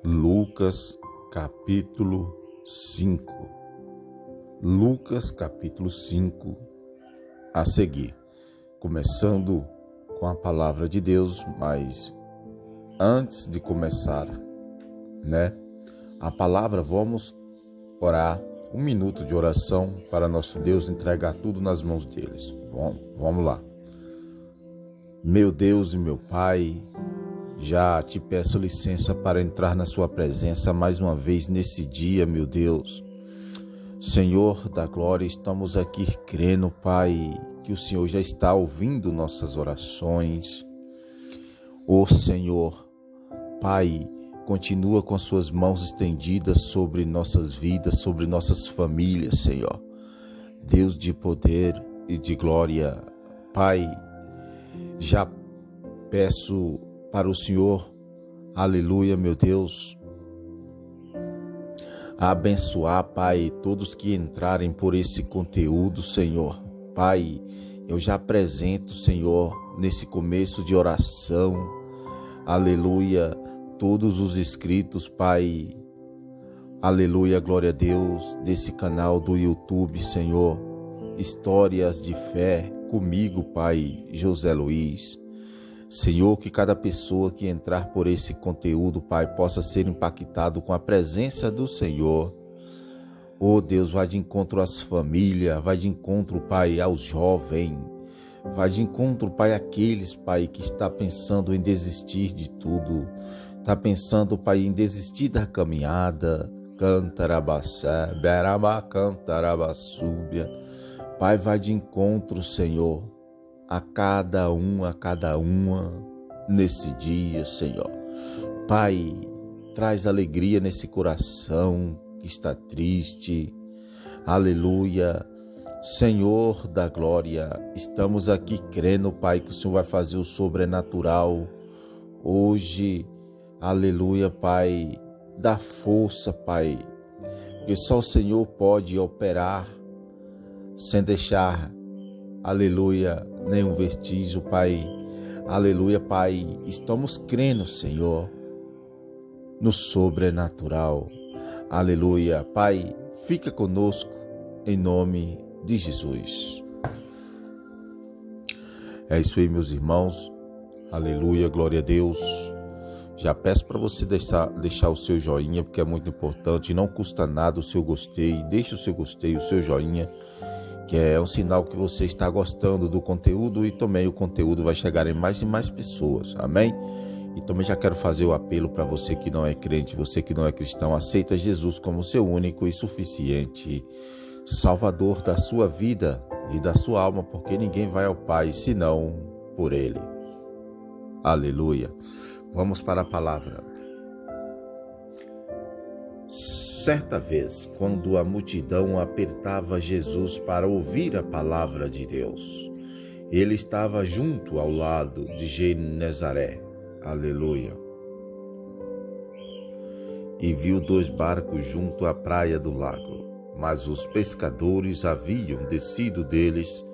Lucas capítulo 5. Lucas capítulo 5 a seguir. Começando com a palavra de Deus, mas antes de começar, a palavra, vamos orar. 1 minuto de oração para nosso Deus, entregar tudo nas mãos deles. Vamos lá. Meu Deus e meu Pai, já te peço licença para entrar na sua presença mais uma vez nesse dia, meu Deus. Senhor da glória, estamos aqui crendo, Pai, que o Senhor já está ouvindo nossas orações. Ó Senhor, Pai, continua com as suas mãos estendidas sobre nossas vidas, sobre nossas famílias, Senhor. Deus de poder e de glória, Pai, já peço para o Senhor, aleluia, meu Deus, abençoar, Pai, todos que entrarem por esse conteúdo, Senhor. Pai, eu já apresento, Senhor, nesse começo de oração, aleluia, todos os inscritos, Pai, aleluia, glória a Deus, desse canal do YouTube, Senhor, Histórias de Fé, comigo, Pai, José Luiz. Senhor, que cada pessoa que entrar por esse conteúdo, Pai, possa ser impactado com a presença do Senhor. Oh Deus, vai de encontro às famílias, vai de encontro, Pai, aos jovens, vai de encontro, Pai, àqueles, Pai, que está pensando em desistir de tudo, está pensando, Pai, em desistir da caminhada. Cantarabassé, beraba, cantarabassúbia. Pai, vai de encontro, Senhor, a cada uma nesse dia, Senhor. Pai, traz alegria nesse coração que está triste. Aleluia. Senhor da glória, estamos aqui crendo, Pai, que o Senhor vai fazer o sobrenatural hoje. Aleluia, Pai, dá força, Pai, porque só o Senhor pode operar sem deixar, aleluia, nenhum vestígio, Pai. Aleluia, Pai, estamos crendo, Senhor, no sobrenatural. Aleluia, Pai, fica conosco em nome de Jesus. É isso aí, meus irmãos. Aleluia, glória a Deus. Já peço para você deixar o seu joinha, porque é muito importante, não custa nada o seu gostei. Deixe o seu gostei, o seu joinha, que é um sinal que você está gostando do conteúdo e também o conteúdo vai chegar em mais e mais pessoas, amém? E também já quero fazer o apelo para você que não é crente, você que não é cristão, aceita Jesus como seu único e suficiente Salvador da sua vida e da sua alma, porque ninguém vai ao Pai senão por Ele. Aleluia. Vamos para a palavra. Certa vez, quando a multidão apertava Jesus para ouvir a palavra de Deus, ele estava junto ao lado de Genezaré. Aleluia. E viu 2 barcos junto à praia do lago, mas os pescadores haviam descido deles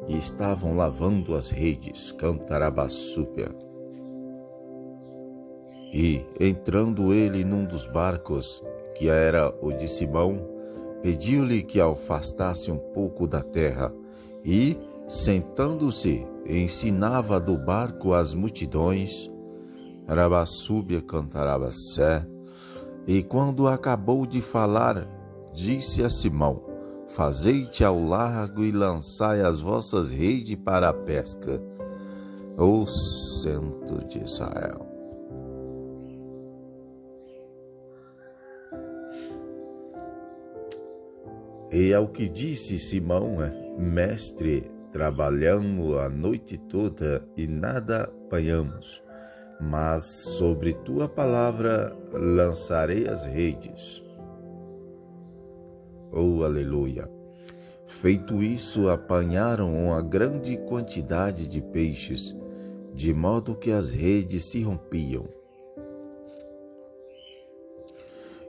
e estavam lavando as redes. Cantarabassúbia. E, entrando ele num dos barcos, que era o de Simão, pediu-lhe que afastasse um pouco da terra e, sentando-se, ensinava do barco as multidões. Arabassúbia, cantarabassé. E quando acabou de falar, disse a Simão: Fazei-te ao largo e lançai as vossas redes para a pesca. Ó Santo de Israel. E ao que disse Simão, Mestre, trabalhamos a noite toda e nada apanhamos, mas sobre tua palavra lançarei as redes. Oh, aleluia! Feito isso, apanharam uma grande quantidade de peixes, de modo que as redes se rompiam.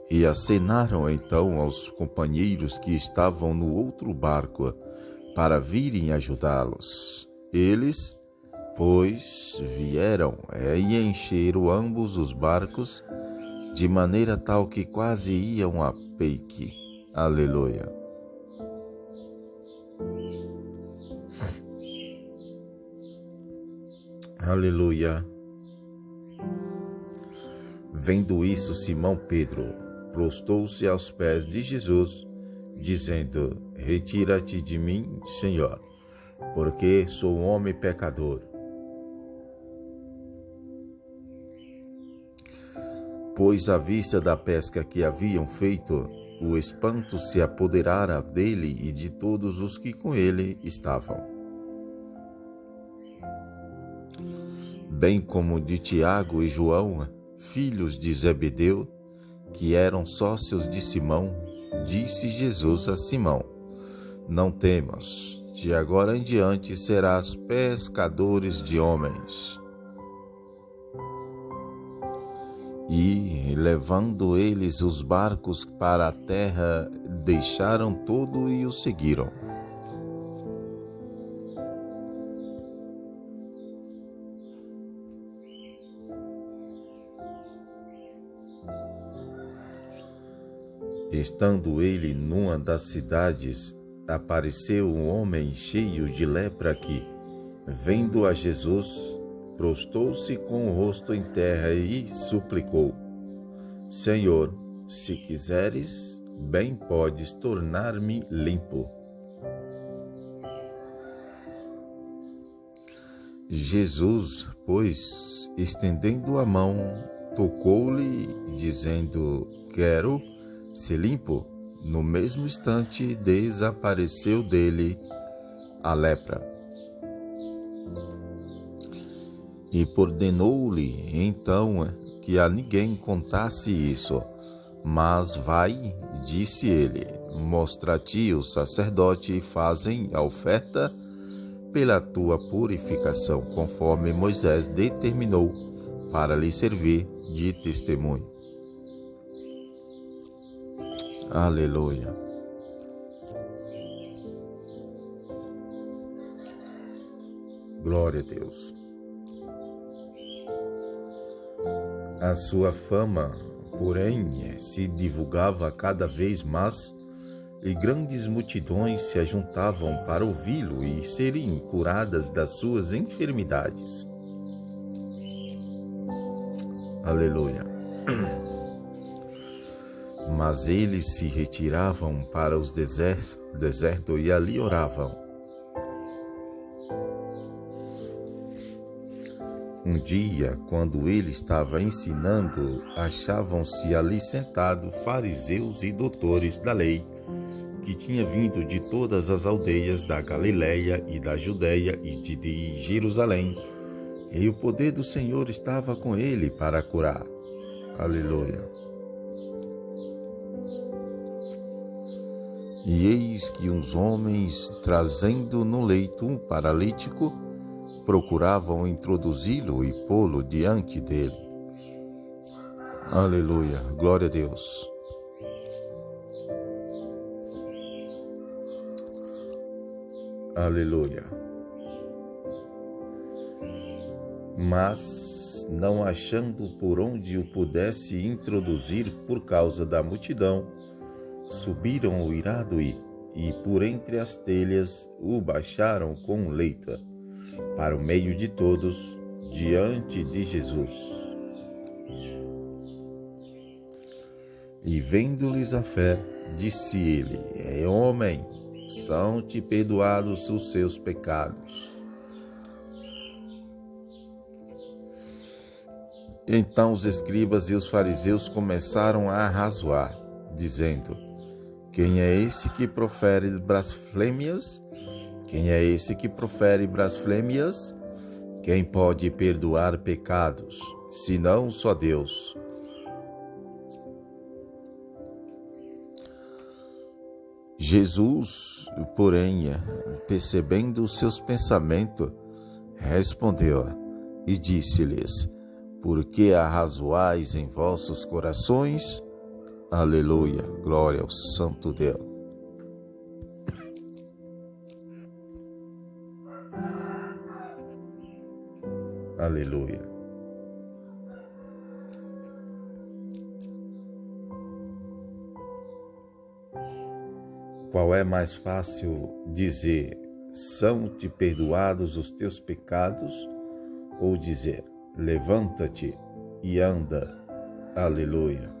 E acenaram então aos companheiros que estavam no outro barco para virem ajudá-los. Eles, pois, vieram e encheram ambos os barcos de maneira tal que quase iam a pique. Aleluia. Aleluia. Vendo isso, Simão Pedro prostrou-se aos pés de Jesus, dizendo: Retira-te de mim, Senhor, porque sou um homem pecador. Pois à vista da pesca que haviam feito, o espanto se apoderara dele e de todos os que com ele estavam. Bem como de Tiago e João, filhos de Zebedeu, que eram sócios de Simão, disse Jesus a Simão: Não temas, de agora em diante serás pescadores de homens. E, levando eles os barcos para a terra, deixaram tudo e o seguiram. Estando ele numa das cidades, apareceu um homem cheio de lepra que, vendo a Jesus, prostrou-se com o rosto em terra e suplicou: Senhor, se quiseres, bem podes tornar-me limpo. Jesus, pois, estendendo a mão, tocou-lhe, dizendo: Quero ser limpo. No mesmo instante, desapareceu dele a lepra. E ordenou-lhe então que a ninguém contasse isso. Mas vai, disse ele, mostra-te o sacerdote e fazem a oferta pela tua purificação, conforme Moisés determinou, para lhe servir de testemunho. Aleluia. Glória a Deus. A sua fama, porém, se divulgava cada vez mais, e grandes multidões se ajuntavam para ouvi-lo e serem curadas das suas enfermidades. Aleluia. Mas eles se retiravam para os desertos e ali oravam. Um dia, quando ele estava ensinando, achavam-se ali sentados fariseus e doutores da lei, que tinham vindo de todas as aldeias da Galileia e da Judeia e de Jerusalém, e o poder do Senhor estava com ele para curar. Aleluia. E eis que uns homens, trazendo no leito um paralítico, procuravam introduzi-lo e pô-lo diante dele. Aleluia, glória a Deus. Aleluia. Mas, não achando por onde o pudesse introduzir por causa da multidão, subiram o irado e por entre as telhas o baixaram com um leito para o meio de todos, diante de Jesus. E vendo-lhes a fé, disse ele: Homem, são-te perdoados os seus pecados. Então os escribas e os fariseus começaram a arrazoar, dizendo: Quem é esse que profere blasfêmias? Quem é esse que profere blasfêmias? Quem pode perdoar pecados, senão só Deus? Jesus, porém, percebendo os seus pensamentos, respondeu e disse-lhes: Por que arrazoais em vossos corações? Aleluia, glória ao Santo Deus. Aleluia. Qual é mais fácil dizer, são-te perdoados os teus pecados, ou dizer, levanta-te e anda? Aleluia.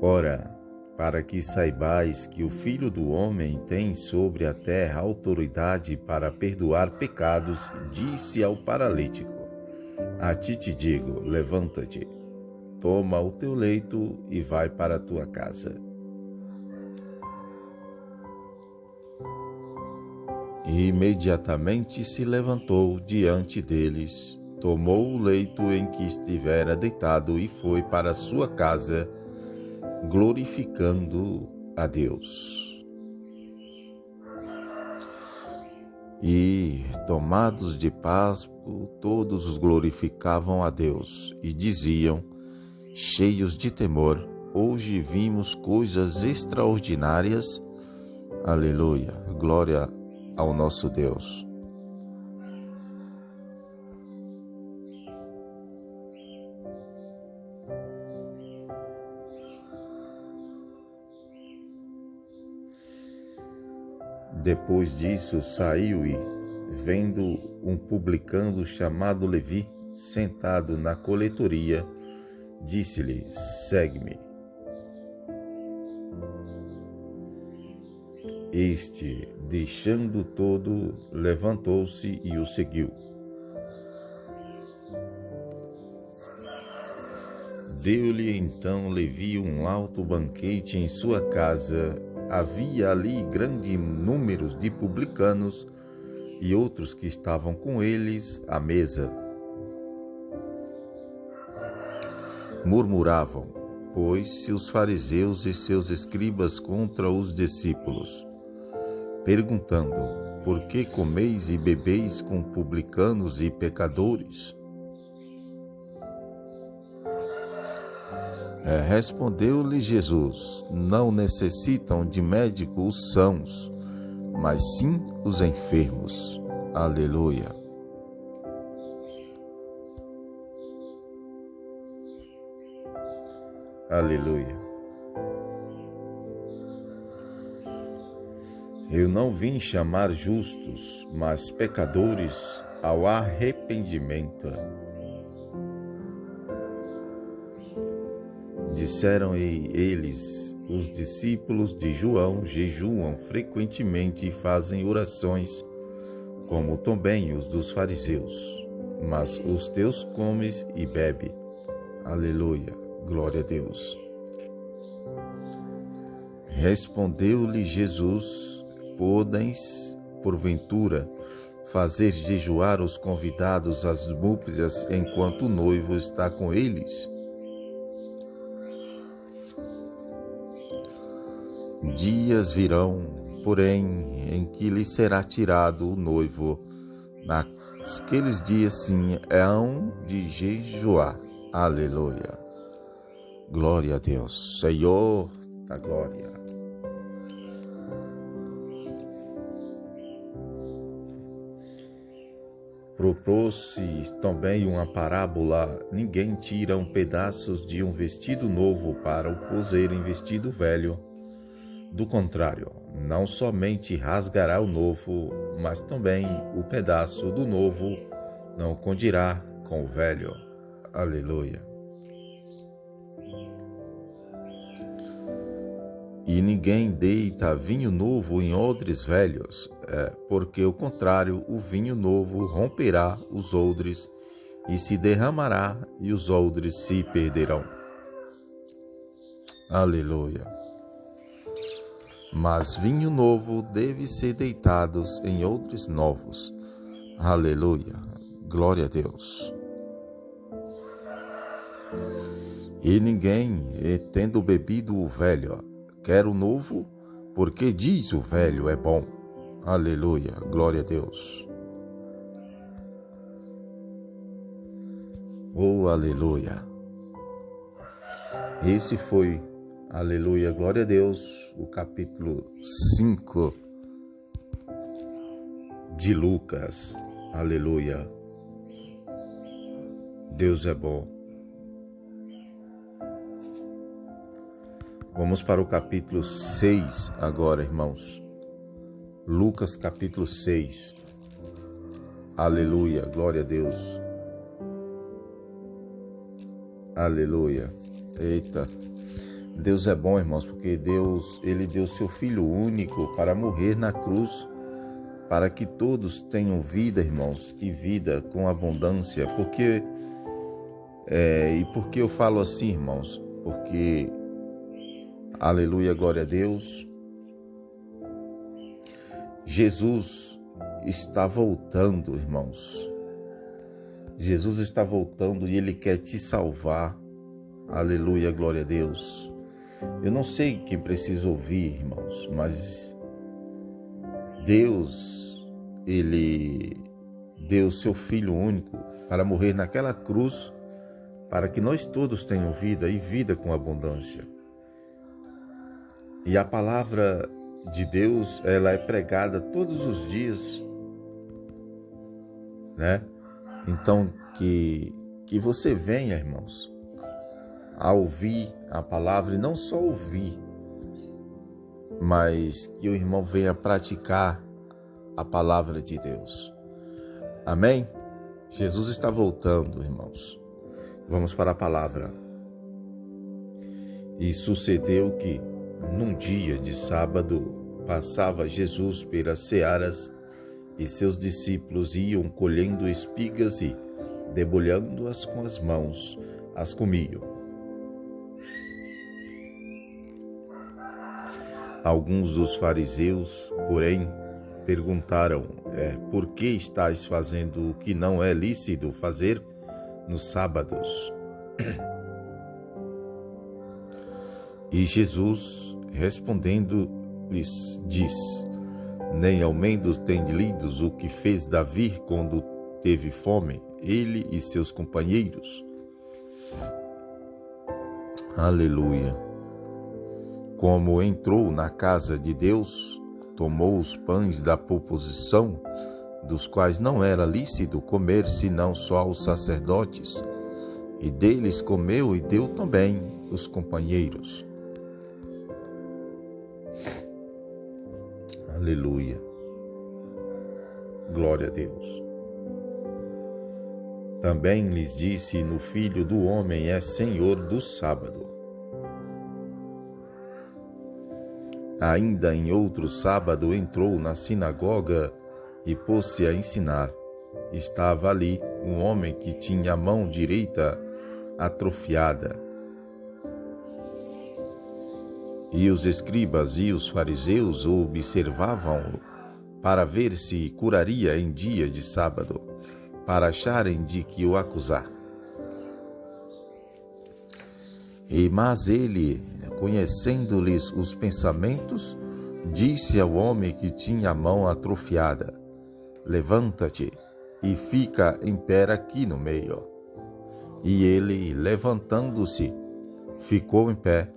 Ora, para que saibais que o Filho do Homem tem sobre a terra autoridade para perdoar pecados, disse ao paralítico, a ti te digo, levanta-te, toma o teu leito e vai para a tua casa. E imediatamente se levantou diante deles, tomou o leito em que estivera deitado e foi para a sua casa, glorificando a Deus. E, tomados de pasmo, todos os glorificavam a Deus e diziam, cheios de temor, hoje vimos coisas extraordinárias. Aleluia, glória ao nosso Deus. Depois disso, saiu e, vendo um publicano chamado Levi, sentado na coletoria, disse-lhe, segue-me. Este, deixando todo, levantou-se e o seguiu. Deu-lhe então Levi um alto banquete em sua casa. Havia ali grande número de publicanos e outros que estavam com eles à mesa. Murmuravam, pois, seus fariseus e seus escribas contra os discípulos, perguntando, por que comeis e bebeis com publicanos e pecadores? Respondeu-lhe Jesus, não necessitam de médico os sãos, mas sim os enfermos. Aleluia. Aleluia. Eu não vim chamar justos, mas pecadores ao arrependimento. Disseram eles, os discípulos de João jejuam frequentemente e fazem orações, como também os dos fariseus. Mas os teus comes e bebe. Aleluia, glória a Deus. Respondeu-lhe Jesus, podeis, porventura, fazer jejuar os convidados às núpcias enquanto o noivo está com eles? Dias virão, porém, em que lhe será tirado o noivo. Naqueles dias, sim, hão de jejuar. Aleluia. Glória a Deus. Senhor da glória. Propôs-se também uma parábola: ninguém tira pedaços de um vestido novo para o coser em vestido velho. Do contrário, não somente rasgará o novo, mas também o pedaço do novo não condirá com o velho. Aleluia. E ninguém deita vinho novo em odres velhos, porque, ao contrário, o vinho novo romperá os odres e se derramará, e os odres se perderão. Aleluia. Mas vinho novo deve ser deitado em odres novos. Aleluia. Glória a Deus. E ninguém, tendo bebido o velho, quer o novo, porque diz o velho é bom. Aleluia. Glória a Deus. Oh, aleluia. Esse foi, aleluia, glória a Deus, o capítulo 5 de Lucas. Aleluia. Deus é bom. Vamos para o capítulo 6 agora, irmãos. Lucas capítulo 6. Aleluia, glória a Deus. Aleluia. Eita. Deus é bom, irmãos, porque Deus, Ele deu seu Filho único para morrer na cruz, para que todos tenham vida, irmãos, e vida com abundância. Por que eu falo assim, irmãos? Porque, aleluia, glória a Deus, Jesus está voltando, irmãos. Jesus está voltando e Ele quer te salvar. Aleluia, glória a Deus. Eu não sei quem precisa ouvir, irmãos, mas Deus, Ele deu seu Filho único para morrer naquela cruz, para que nós todos tenham vida e vida com abundância. E a palavra de Deus, ela é pregada todos os dias, né? Então, que você venha, irmãos, a ouvir a palavra, e não só ouvir, mas que o irmão venha praticar a palavra de Deus. Amém? Jesus está voltando, irmãos. Vamos para a palavra. E sucedeu que, num dia de sábado, passava Jesus pelas searas, e seus discípulos iam colhendo espigas e, debulhando-as com as mãos, as comiam. Alguns dos fariseus, porém, perguntaram: por que estáis fazendo o que não é lícito fazer nos sábados? E Jesus, respondendo, lhes diz: nem ao menos tem lidos o que fez Davi quando teve fome, ele e seus companheiros. Aleluia. Como entrou na casa de Deus, tomou os pães da proposição, dos quais não era lícito comer senão só aos sacerdotes, e deles comeu e deu também os companheiros. Aleluia. Glória a Deus. Também lhes disse: no Filho do Homem é Senhor do sábado. Ainda em outro sábado entrou na sinagoga e pôs-se a ensinar. Estava ali um homem que tinha a mão direita atrofiada. E os escribas e os fariseus o observavam para ver se curaria em dia de sábado, para acharem de que o acusar. Mas ele, conhecendo-lhes os pensamentos, disse ao homem que tinha a mão atrofiada: levanta-te e fica em pé aqui no meio. E ele, levantando-se, ficou em pé.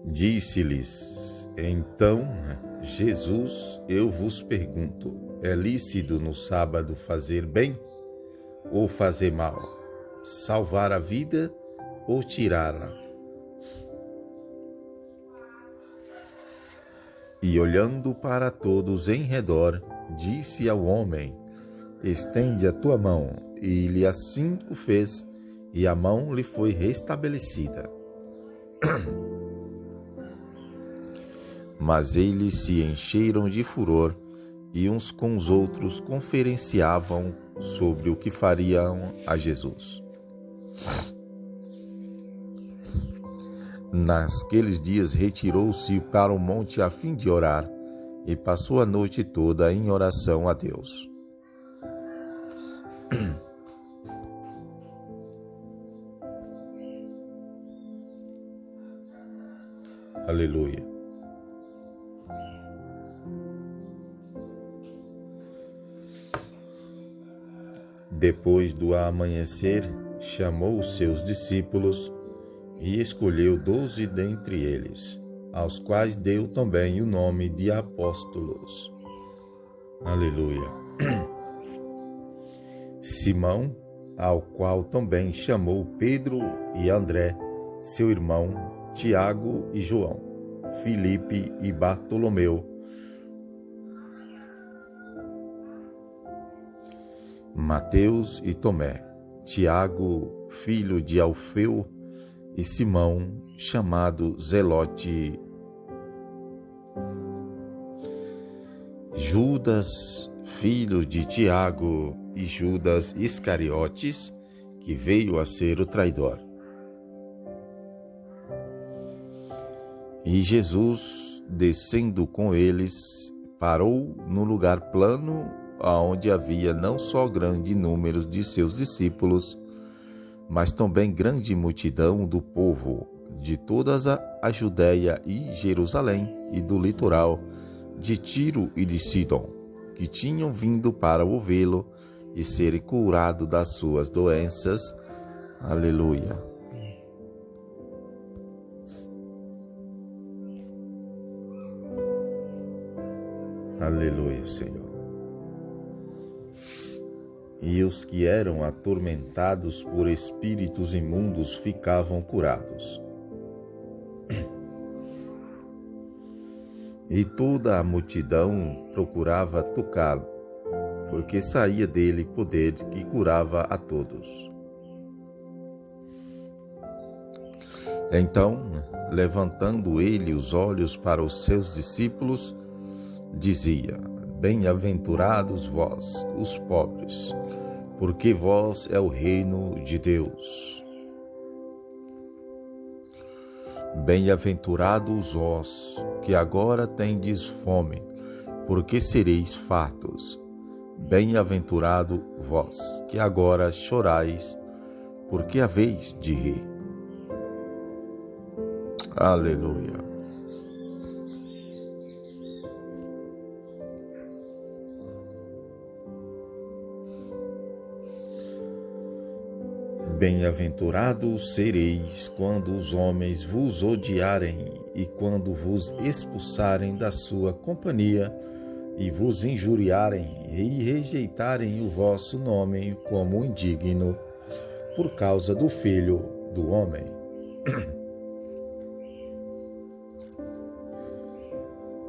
Disse-lhes então Jesus: eu vos pergunto, é lícito no sábado fazer bem ou fazer mal? Salvar a vida ou tirá-la? E olhando para todos em redor, disse ao homem: estende a tua mão. E ele assim o fez, e a mão lhe foi restabelecida. Mas eles se encheram de furor e uns com os outros conferenciavam sobre o que fariam a Jesus. Naqueles dias retirou-se para o monte a fim de orar e passou a noite toda em oração a Deus. Aleluia. Depois do amanhecer, chamou os seus discípulos e escolheu 12 dentre eles, aos quais deu também o nome de apóstolos. Aleluia. Simão, ao qual também chamou Pedro e André, seu irmão, Tiago e João, Filipe e Bartolomeu, Mateus e Tomé, Tiago, filho de Alfeu, e Simão, chamado Zelote, Judas, filho de Tiago, e Judas Iscariotes, que veio a ser o traidor. E Jesus, descendo com eles, parou no lugar plano, aonde havia não só grande número de seus discípulos, mas também grande multidão do povo, de toda a Judéia e Jerusalém, e do litoral de Tiro e de Sidom, que tinham vindo para ouvi-lo e serem curados das suas doenças. Aleluia. Aleluia, Senhor. E os que eram atormentados por espíritos imundos ficavam curados. E toda a multidão procurava tocá-lo, porque saía dele poder que curava a todos. Então, levantando ele os olhos para os seus discípulos, dizia: Bem-aventurados vós, os pobres, porque vós é o reino de Deus. Bem-aventurados vós, que agora tendes fome, porque sereis fartos. Bem-aventurado vós, que agora chorais, porque haveis de rir. Aleluia. Bem-aventurados sereis quando os homens vos odiarem e quando vos expulsarem da sua companhia e vos injuriarem e rejeitarem o vosso nome como indigno por causa do Filho do Homem.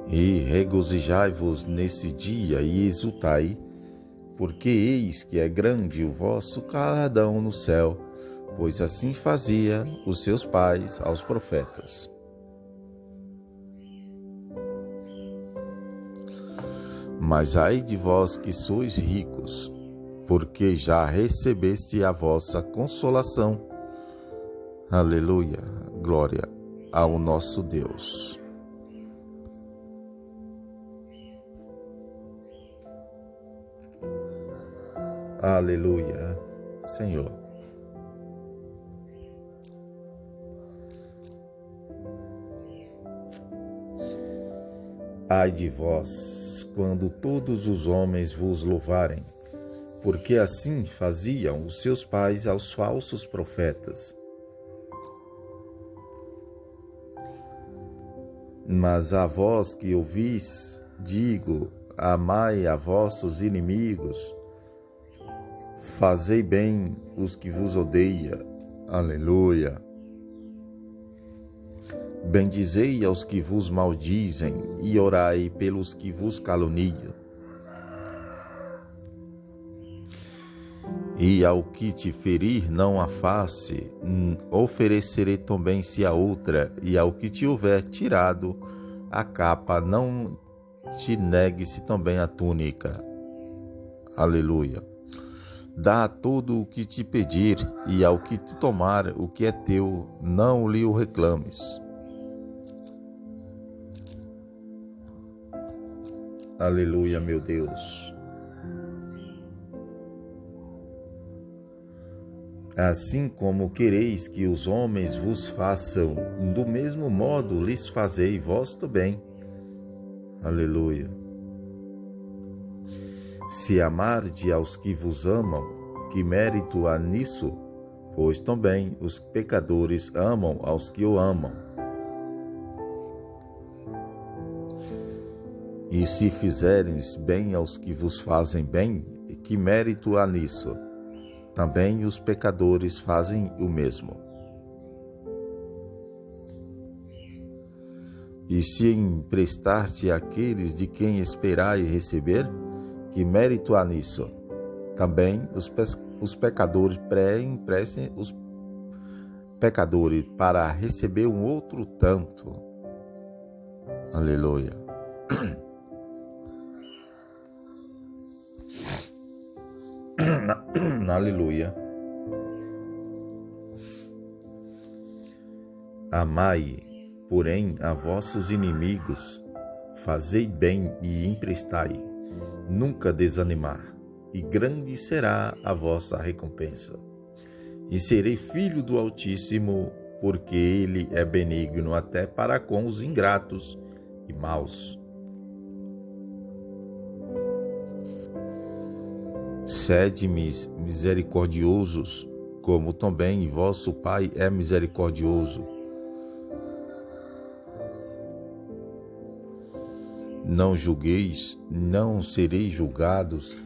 E regozijai-vos nesse dia e exultai, porque eis que é grande o vosso galardão no céu, pois assim fazia os seus pais aos profetas. Mas ai de vós que sois ricos, porque já recebeste a vossa consolação. Aleluia, glória ao nosso Deus. Aleluia, Senhor. Ai de vós, quando todos os homens vos louvarem, porque assim faziam os seus pais aos falsos profetas. Mas a vós que ouvis, digo, amai a vossos inimigos, fazei bem os que vos odeiam. Aleluia. Bendizei aos que vos maldizem e orai pelos que vos caluniam. E ao que te ferir não a face, oferecerei também se a outra, e ao que te houver tirado a capa, não te negue-se também a túnica. Aleluia. Dá a todo o que te pedir, e ao que te tomar o que é teu, não lhe o reclames. Aleluia, meu Deus. Assim como quereis que os homens vos façam, do mesmo modo lhes fazei vós também. Aleluia. Se amarde aos que vos amam, que mérito há nisso? Pois também os pecadores amam aos que o amam. E se fizerdes bem aos que vos fazem bem, que mérito há nisso? Também os pecadores fazem o mesmo. E se emprestar-te àqueles de quem esperai receber, que mérito há nisso? Também os pecadores emprestem os pecadores para receber um outro tanto. Aleluia. Aleluia. Amai, porém, a vossos inimigos, fazei bem e emprestai, nunca desanimar, e grande será a vossa recompensa. E serei filho do Altíssimo, porque ele é benigno até para com os ingratos e maus. Sede misericordiosos, como também vosso Pai é misericordioso. Não julgueis, não sereis julgados,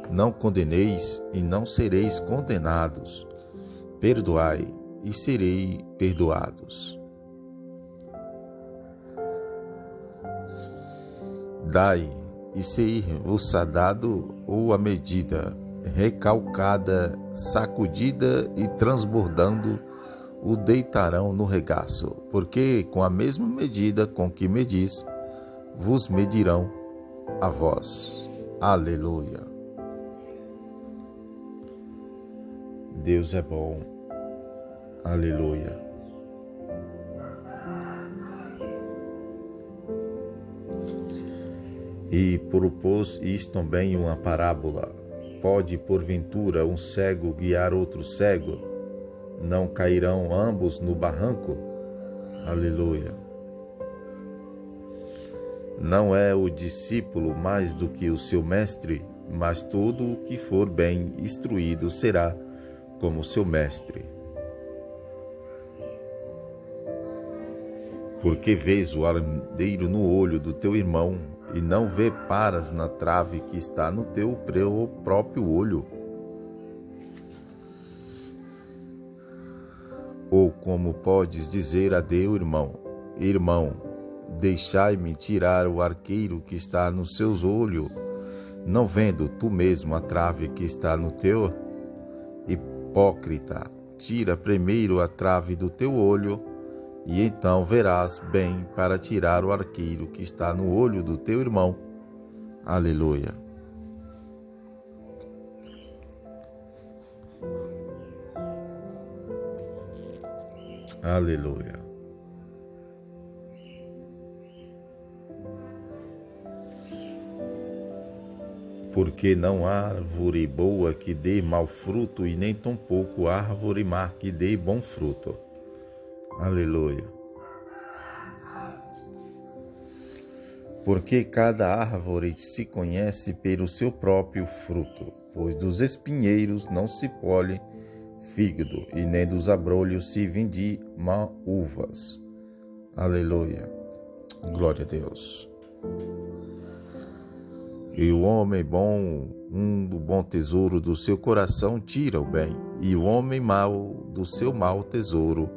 não condeneis e não sereis condenados. Perdoai e serei perdoados. Dai e ser-vos-á dado, ou a medida, recalcada, sacudida e transbordando, o deitarão no regaço, porque com a mesma medida com que medis, vos medirão a vós. Aleluia. Deus é bom. Aleluia. E propôs isto também uma parábola. Pode, porventura, um cego guiar outro cego? Não cairão ambos no barranco? Aleluia. Não é o discípulo mais do que o seu mestre, mas todo o que for bem instruído será como seu mestre. Porque vês o ardeiro no olho do teu irmão, e não paras na trave que está no teu próprio olho? Ou como podes dizer a teu irmão: irmão, deixai-me tirar o arqueiro que está no seu olho, não vendo tu mesmo a trave que está no teu? Hipócrita, tira primeiro a trave do teu olho, e então verás bem para tirar o arqueiro que está no olho do teu irmão. Aleluia. Aleluia. Porque não há árvore boa que dê mau fruto, e nem tampouco árvore má que dê bom fruto. Aleluia. Porque cada árvore se conhece pelo seu próprio fruto, pois dos espinheiros não se colhe fígado, e nem dos abrolhos se vende uvas. Aleluia. Glória a Deus. E o homem bom, do bom tesouro do seu coração tira o bem, e o homem mau do seu mau tesouro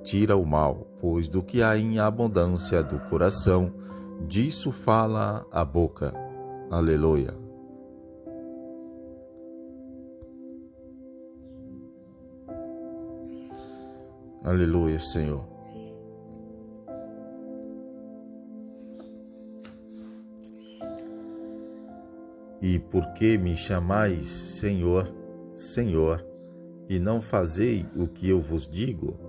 tira o mal, pois do que há em abundância do coração, disso fala a boca. Aleluia. Aleluia, Senhor. E por que me chamais Senhor, Senhor, e não fazei o que eu vos digo?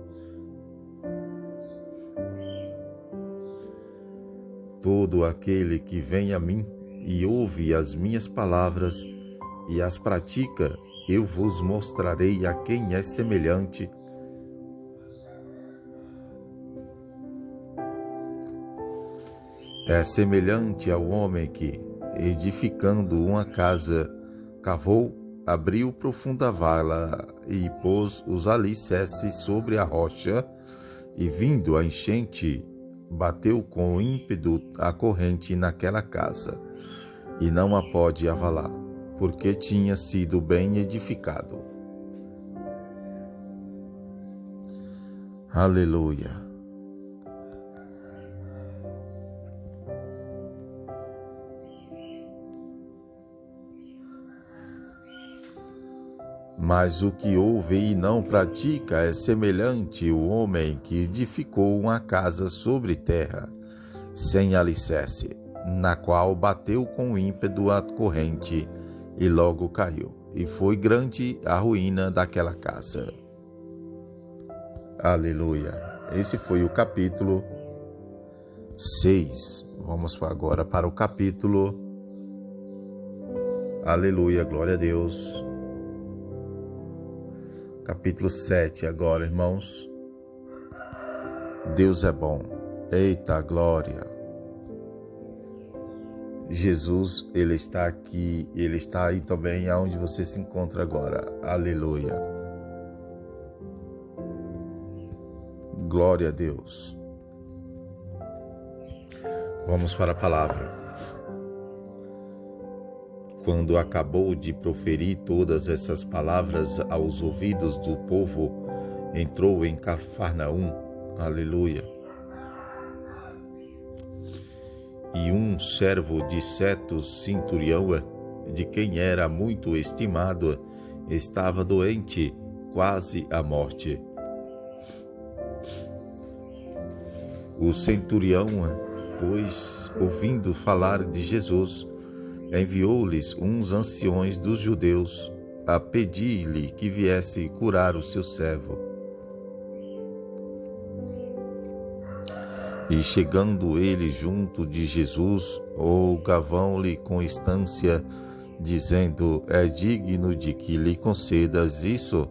Todo aquele que vem a mim e ouve as minhas palavras e as pratica, eu vos mostrarei a quem é semelhante. É semelhante ao homem que, edificando uma casa, cavou, abriu profunda vala e pôs os alicerces sobre a rocha, e vindo a enchente, bateu com ímpeto a corrente naquela casa, e não a pode avalar, porque tinha sido bem edificado. Aleluia. Mas o que ouve e não pratica é semelhante ao homem que edificou uma casa sobre terra, sem alicerce, na qual bateu com ímpeto a corrente e logo caiu, e foi grande a ruína daquela casa. Aleluia. Esse foi o capítulo 6. Vamos agora para o capítulo... Aleluia, glória a Deus. Capítulo 7 agora, irmãos. Deus é bom. Eita, glória. Jesus, Ele está aqui, Ele está aí também aonde você se encontra agora. Aleluia. Glória a Deus. Vamos para a palavra. Quando acabou de proferir todas essas palavras aos ouvidos do povo, entrou em Cafarnaum. Aleluia. E um servo de certo centurião, de quem era muito estimado, estava doente, quase à morte. O centurião, pois, ouvindo falar de Jesus, enviou-lhes uns anciões dos judeus a pedir-lhe que viesse curar o seu servo. E chegando ele junto de Jesus, rogavam-lhe com instância, dizendo: é digno de que lhe concedas isso?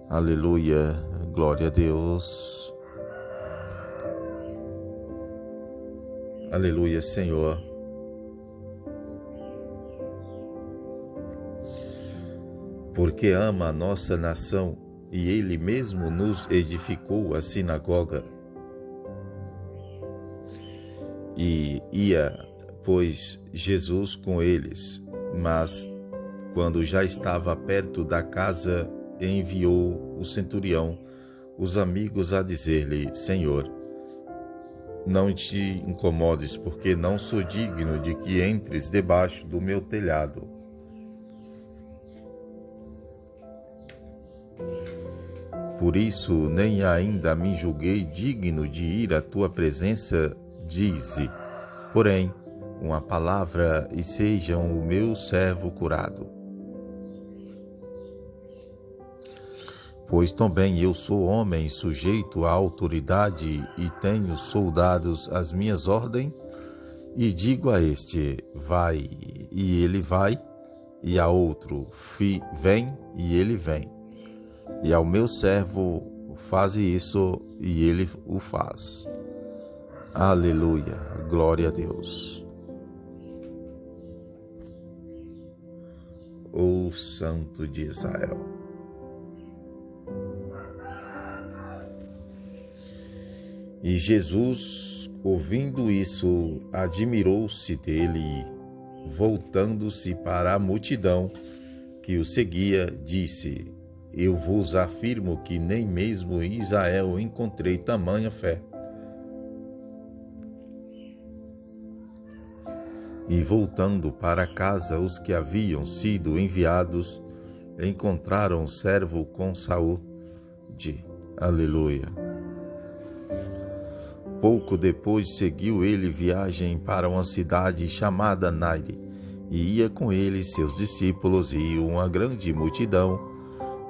Aleluia, glória a Deus. Aleluia, Senhor. Porque ama a nossa nação e Ele mesmo nos edificou a sinagoga. E ia, pois, Jesus com eles, mas, quando já estava perto da casa, enviou o centurião os amigos a dizer-lhe: Senhor, não te incomodes, porque não sou digno de que entres debaixo do meu telhado. Por isso, nem ainda me julguei digno de ir à tua presença, dize, porém, uma palavra e seja o meu servo curado. Pois também eu sou homem sujeito à autoridade e tenho soldados às minhas ordens, e digo a este, vai, e ele vai, e a outro, vem, e ele vem. E ao meu servo, faze isso, e ele o faz. Aleluia, glória a Deus. O Santo de Israel. E Jesus, ouvindo isso, admirou-se dele e, voltando-se para a multidão que o seguia, disse: eu vos afirmo que nem mesmo em Israel encontrei tamanha fé. E voltando para casa, os que haviam sido enviados encontraram o servo com saúde. Aleluia. Pouco depois seguiu ele viagem para uma cidade chamada Naire, e ia com ele seus discípulos e uma grande multidão.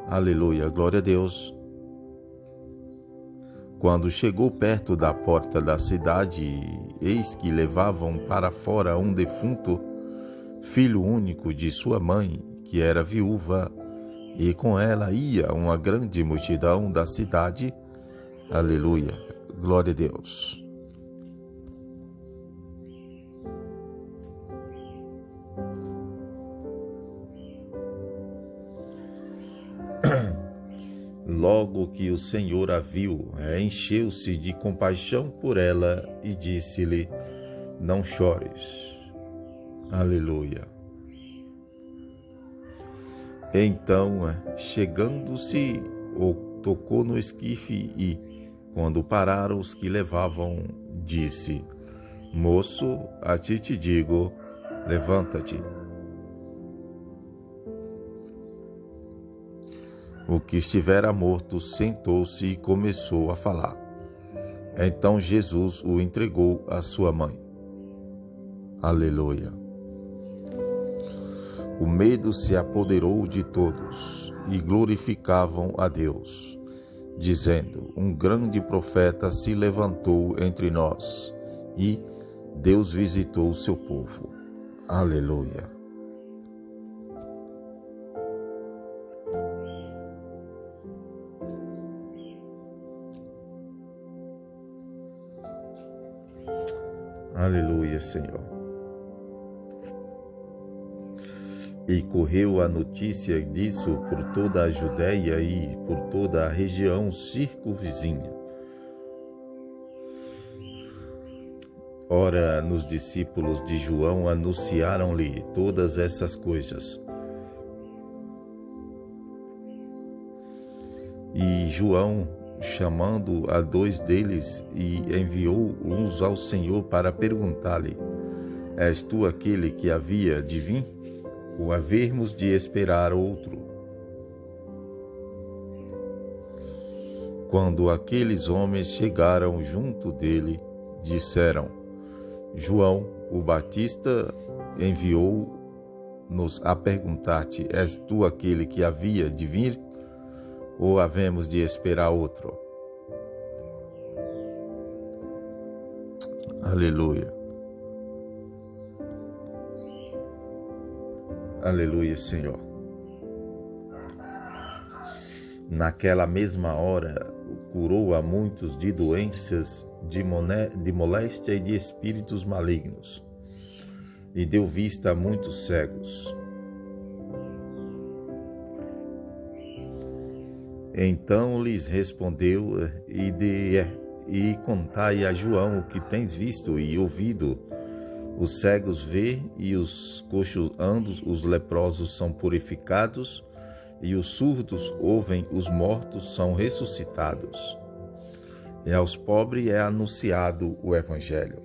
Aleluia, glória a Deus. Quando chegou perto da porta da cidade, eis que levavam para fora um defunto, filho único de sua mãe, que era viúva, e com ela ia uma grande multidão da cidade. Aleluia, glória a Deus. logo que o Senhor a viu, encheu-se de compaixão por ela e disse-lhe: não chores. Aleluia. Então, chegando-se, tocou no esquife e, quando pararam os que levavam, disse: moço, a ti te digo, levanta-te. O que estivera morto sentou-se e começou a falar. Então Jesus o entregou à sua mãe. Aleluia. O medo se apoderou de todos e glorificavam a Deus, dizendo: um grande profeta se levantou entre nós e Deus visitou o seu povo. Aleluia. Aleluia, Senhor. E correu a notícia disso por toda a Judéia e por toda a região circunvizinha. Ora, nos discípulos de João anunciaram-lhe todas essas coisas. E João, chamando a 2 deles, e enviou uns ao Senhor para perguntar-lhe: és tu aquele que havia de vir, ou havermos de esperar outro? Quando aqueles homens chegaram junto dele, disseram: João, o Batista, enviou-nos a perguntar-te: és tu aquele que havia de vir, ou havemos de esperar outro? Aleluia. Aleluia, Senhor. Naquela mesma hora, curou a muitos de doenças, de moléstia e de espíritos malignos, e deu vista a muitos cegos. Então lhes respondeu: e contai a João o que tens visto e ouvido. Os cegos vê, e os coxos andam, os leprosos são purificados, e os surdos ouvem, os mortos são ressuscitados. E aos pobres é anunciado o Evangelho.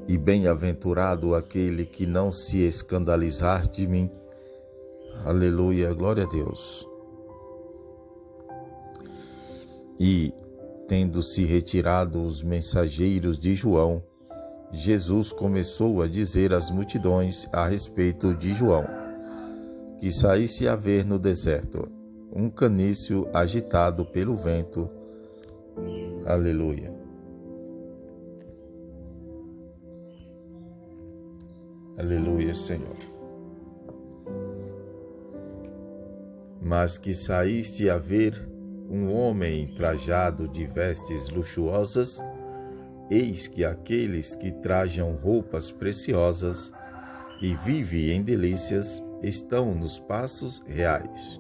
E bem-aventurado aquele que não se escandalizar de mim. Aleluia, glória a Deus. E, tendo-se retirado os mensageiros de João, Jesus começou a dizer às multidões a respeito de João, que saísse a ver no deserto um caniço agitado pelo vento. Aleluia. Aleluia, Senhor. Mas que saíste a ver um homem trajado de vestes luxuosas, eis que aqueles que trajam roupas preciosas e vivem em delícias estão nos passos reais.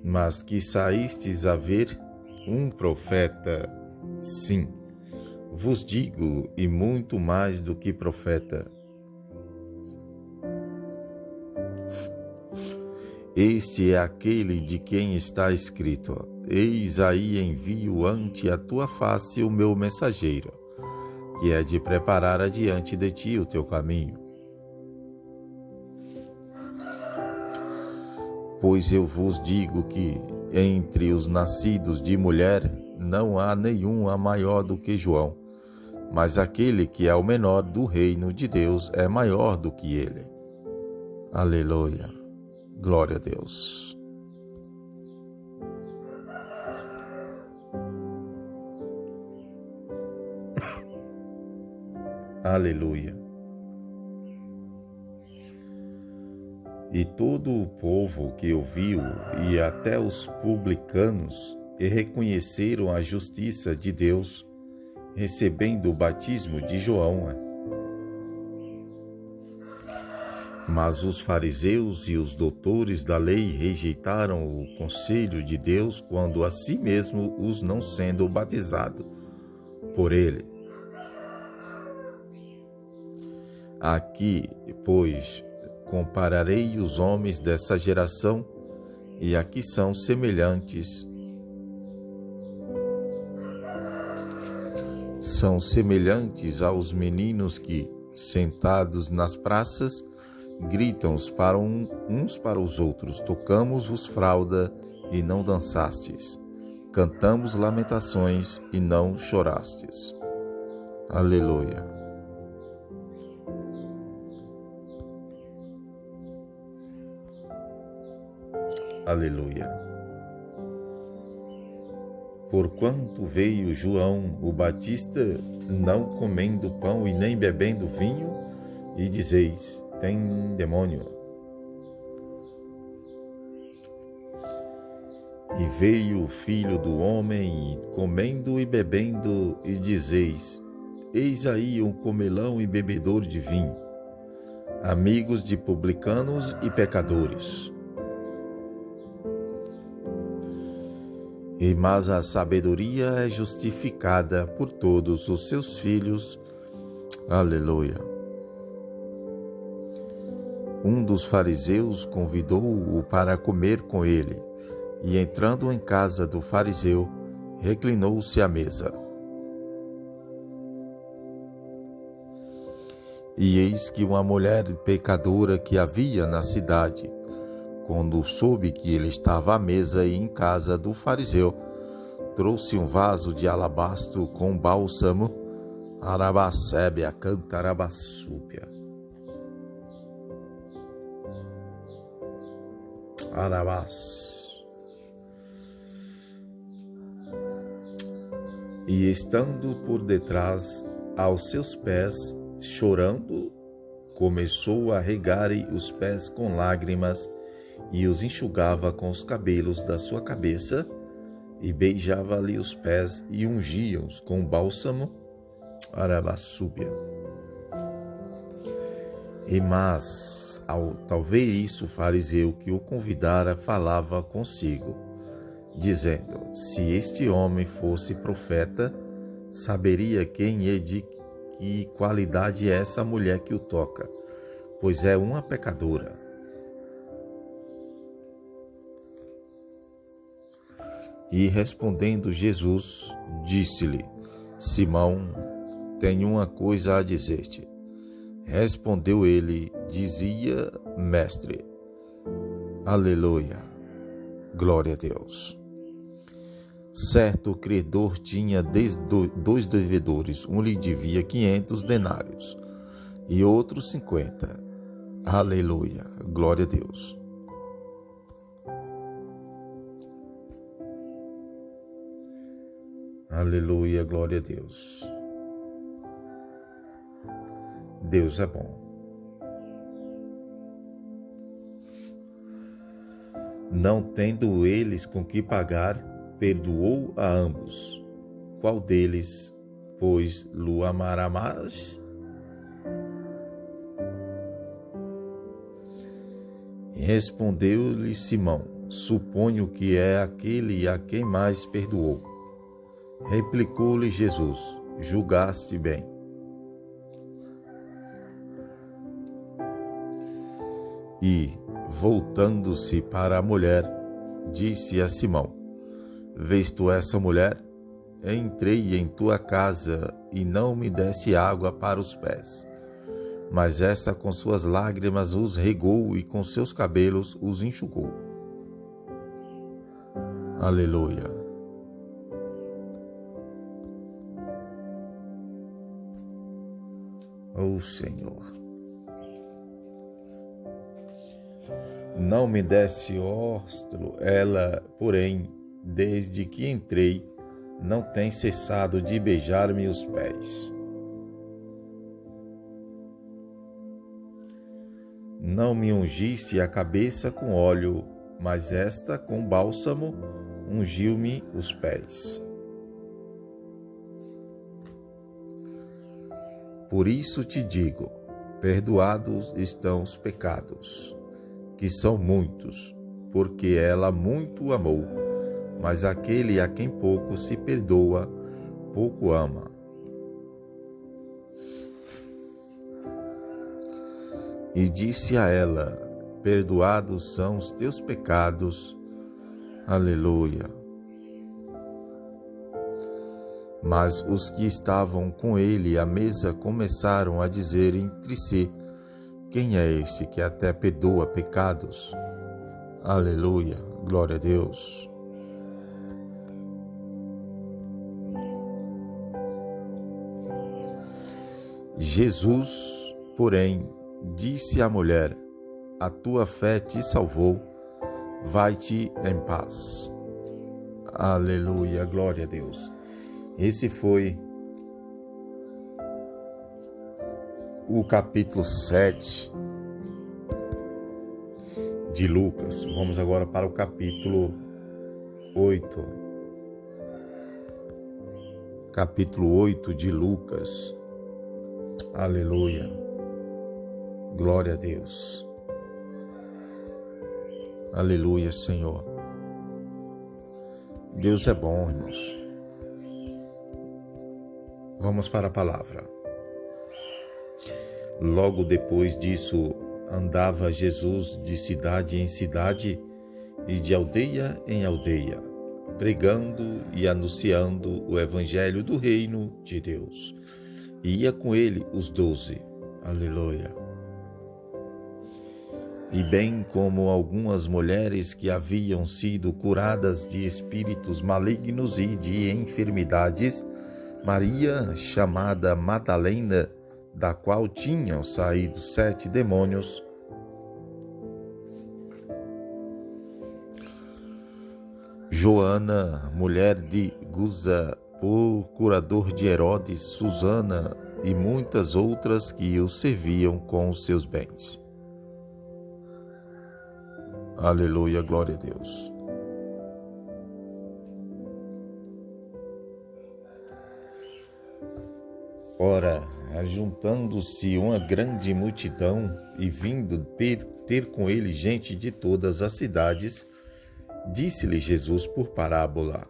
Mas que saístes a ver um profeta, sim, vos digo, e muito mais do que profeta. Este é aquele de quem está escrito: eis aí envio ante a tua face o meu mensageiro, que é de preparar adiante de ti o teu caminho. Pois eu vos digo que, entre os nascidos de mulher, não há nenhum maior do que João, mas aquele que é o menor do reino de Deus é maior do que ele. Aleluia. Glória a Deus. Aleluia. E todo o povo que ouviu, e até os publicanos, e reconheceram a justiça de Deus, recebendo o batismo de João. Mas os fariseus e os doutores da lei rejeitaram o conselho de Deus quando a si mesmo os não sendo batizado por ele. Aqui, pois, compararei os homens dessa geração, e aqui são semelhantes aos meninos que, sentados nas praças, gritam uns para os outros: tocamos-vos fralda e não dançastes, cantamos lamentações e não chorastes. Aleluia. Aleluia. Porquanto veio João o Batista, não comendo pão e nem bebendo vinho, e dizeis: tem demônio. E veio o Filho do Homem, comendo e bebendo, e dizeis: eis aí um comelão e bebedor de vinho, amigos de publicanos e pecadores. Mas a sabedoria é justificada por todos os seus filhos. Aleluia. Um dos fariseus convidou-o para comer com ele, e entrando em casa do fariseu, reclinou-se à mesa. E eis que uma mulher pecadora que havia na cidade, quando soube que ele estava à mesa e em casa do fariseu, trouxe um vaso de alabastro com bálsamo, arabacébia, cantarabassúpia. Arabás. E estando por detrás aos seus pés, chorando, começou a regar-lhe os pés com lágrimas, e os enxugava com os cabelos da sua cabeça, e beijava-lhe os pés e ungia-os com bálsamo, arabassúbia. Mas, ao ver isso, o fariseu que o convidara falava consigo, dizendo: se este homem fosse profeta, saberia quem e de que qualidade é essa mulher que o toca, pois é uma pecadora. E respondendo Jesus, disse-lhe: Simão, tenho uma coisa a dizer-te. Respondeu ele, dizia: Mestre. Aleluia. Glória a Deus. Certo credor tinha dois devedores. Um lhe devia 500 denários e outro 50. Aleluia. Glória a Deus. Aleluia, glória a Deus. Deus é bom. Não tendo eles com que pagar, perdoou a ambos. Qual deles, pois, lo amará mais? Respondeu-lhe Simão: suponho que é aquele a quem mais perdoou. Replicou-lhe Jesus: julgaste bem. E, voltando-se para a mulher, disse a Simão: vês tu essa mulher? Entrei em tua casa e não me deste água para os pés, mas essa com suas lágrimas os regou e com seus cabelos os enxugou. Aleluia. Oh Senhor, não me deste óstro, ela, porém, desde que entrei, não tem cessado de beijar-me os pés. Não me ungiste a cabeça com óleo, mas esta com bálsamo ungiu-me os pés. Por isso te digo, perdoados estão os pecados, que são muitos, porque ela muito amou. Mas aquele a quem pouco se perdoa, pouco ama. E disse a ela: perdoados são os teus pecados. Aleluia. Mas os que estavam com ele à mesa começaram a dizer entre si: quem é este que até perdoa pecados? Aleluia. Glória a Deus. Jesus, porém, disse à mulher: a tua fé te salvou, vai-te em paz. Aleluia, glória a Deus. Esse foi o capítulo 7 de Lucas. Vamos agora para o capítulo 8. Capítulo 8 de Lucas. Aleluia. Glória a Deus. Aleluia, Senhor. Deus é bom, irmãos. Vamos para a palavra. Logo depois disso, andava Jesus de cidade em cidade e de aldeia em aldeia, pregando e anunciando o evangelho do reino de Deus. E ia com ele os 12. Aleluia. E bem como algumas mulheres que haviam sido curadas de espíritos malignos e de enfermidades, Maria, chamada Madalena, da qual tinham saído 7 demônios, Joana, mulher de Guza, procurador de Herodes, Susana e muitas outras que o serviam com os seus bens. Aleluia, glória a Deus. Ora, ajuntando-se uma grande multidão e vindo ter com ele gente de todas as cidades, disse-lhe Jesus por parábola: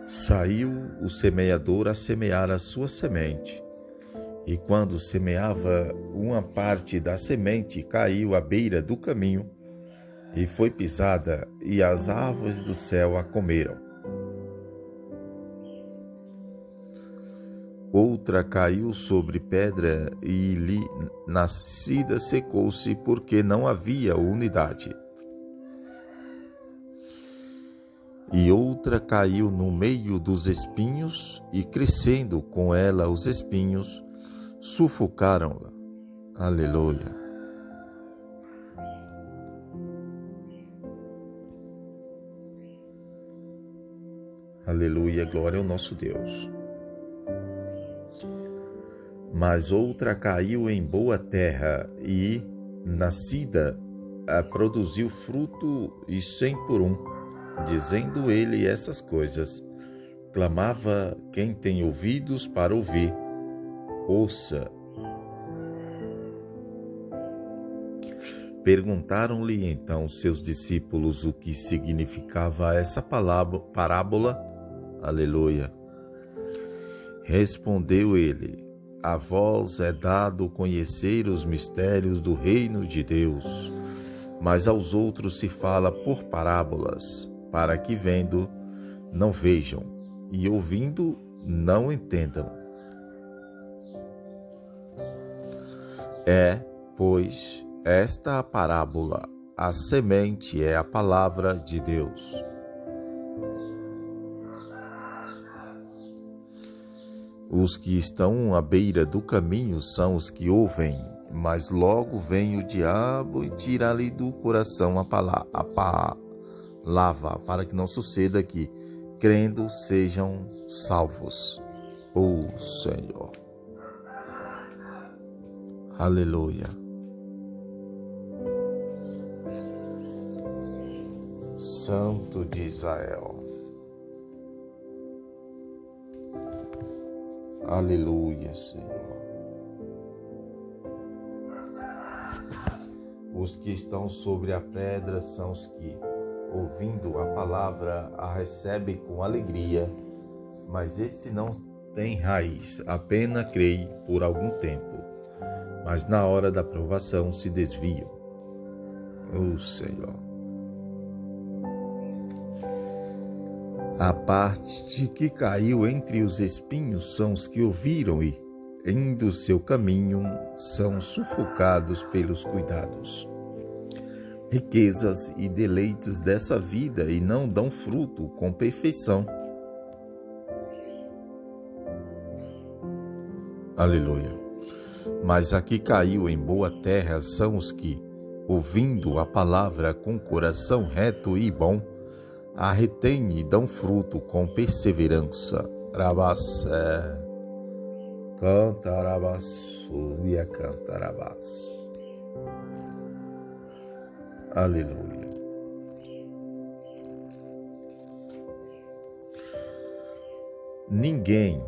saiu o semeador a semear a sua semente. E quando semeava, uma parte da semente caiu à beira do caminho e foi pisada, e as aves do céu a comeram. Outra caiu sobre pedra e lhe nascida secou-se, porque não havia umidade. E outra caiu no meio dos espinhos, e crescendo com ela os espinhos, sufocaram-la. Aleluia. Aleluia, glória ao nosso Deus. Mas outra caiu em boa terra e, nascida, produziu fruto e 100 por 1. Dizendo ele essas coisas, clamava: quem tem ouvidos para ouvir, ouça. Perguntaram-lhe então seus discípulos o que significava essa parábola. Aleluia. Respondeu ele: a vós é dado conhecer os mistérios do reino de Deus, mas aos outros se fala por parábolas, para que vendo, não vejam, e ouvindo, não entendam. É, pois, esta a parábola: a semente é a palavra de Deus. Os que estão à beira do caminho são os que ouvem, mas logo vem o diabo e tira-lhe do coração a palavra, para que não suceda que, crendo, sejam salvos. Ó Senhor. Aleluia. Santo de Israel. Aleluia, Senhor. Os que estão sobre a pedra são os que, ouvindo a palavra, a recebem com alegria, mas esse não tem raiz, apenas creem por algum tempo, mas na hora da provação se desviam. Oh, Senhor. A parte que caiu entre os espinhos são os que ouviram e, indo seu caminho, são sufocados pelos cuidados, riquezas e deleites dessa vida e não dão fruto com perfeição. Aleluia. Mas a que caiu em boa terra são os que, ouvindo a palavra com coração reto e bom, a retêm e dão fruto com perseverança. Rabassé. Cantarabassu e a cantarabassu. Aleluia. Ninguém,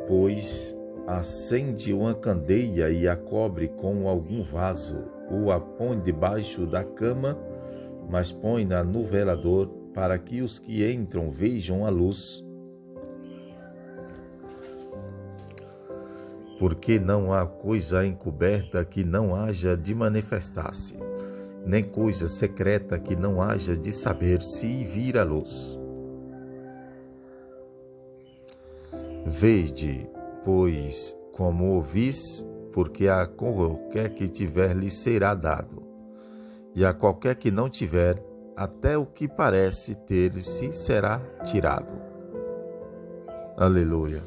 pois, acende uma candeia e a cobre com algum vaso, ou a põe debaixo da cama, mas põe-na no velador, para que os que entram vejam a luz. Porque não há coisa encoberta que não haja de manifestar-se, nem coisa secreta que não haja de saber-se vir à luz. Vede, pois, como ouvis, porque a qualquer que tiver lhe será dado, e a qualquer que não tiver, até o que parece ter se será tirado. Aleluia.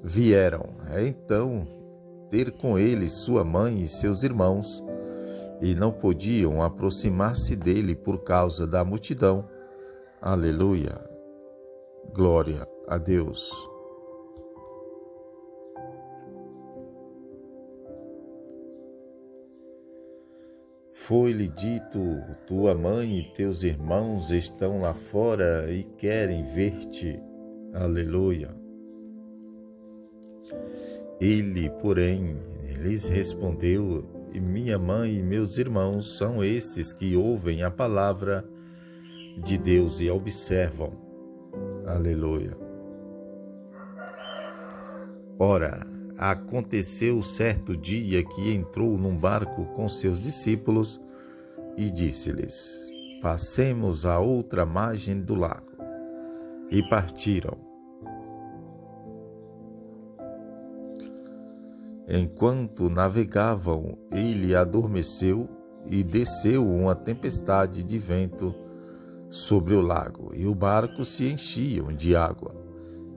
Vieram, então, ter com ele sua mãe e seus irmãos, e não podiam aproximar-se dele por causa da multidão. Aleluia. Glória a Deus. Foi-lhe dito, tua mãe e teus irmãos estão lá fora e querem ver-te. Aleluia. Ele, porém, lhes respondeu, e minha mãe e meus irmãos são esses que ouvem a palavra de Deus e a observam. Aleluia. Ora, aconteceu certo dia que entrou num barco com seus discípulos e disse-lhes, passemos à outra margem do lago. E partiram. Enquanto navegavam, ele adormeceu e desceu uma tempestade de vento sobre o lago, e o barco se enchia de água,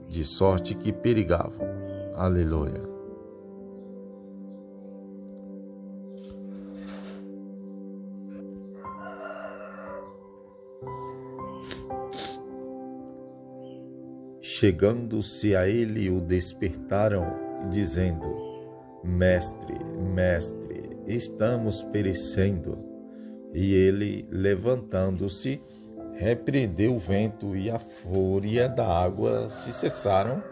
de sorte que perigavam. Aleluia. Chegando-se a ele, o despertaram, dizendo, Mestre, mestre, estamos perecendo. E ele, levantando-se, repreendeu o vento e a fúria da água se cessaram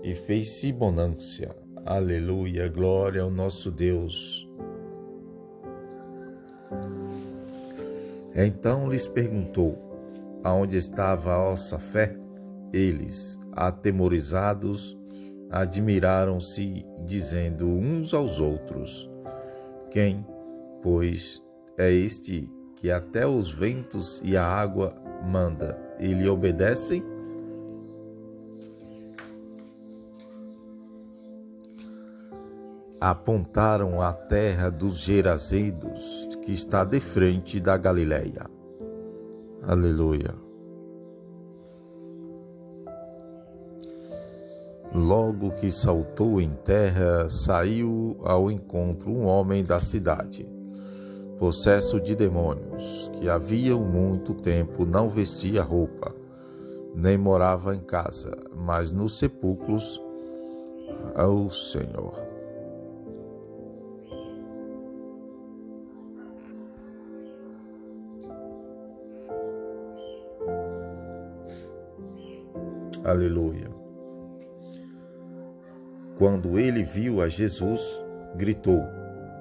e fez-se bonança. Aleluia, glória ao nosso Deus. Então lhes perguntou, aonde estava a vossa fé? Eles, atemorizados, admiraram-se, dizendo uns aos outros, quem, pois, é este que até os ventos e a água manda, e lhe obedecem? Apontaram a terra dos Gerazenos, que está de frente da Galileia. Aleluia. Logo que saltou em terra, saiu ao encontro um homem da cidade, possesso de demônios, que havia muito tempo não vestia roupa, nem morava em casa, mas nos sepulcros. Ó Senhor. Aleluia. Quando ele viu a Jesus, gritou,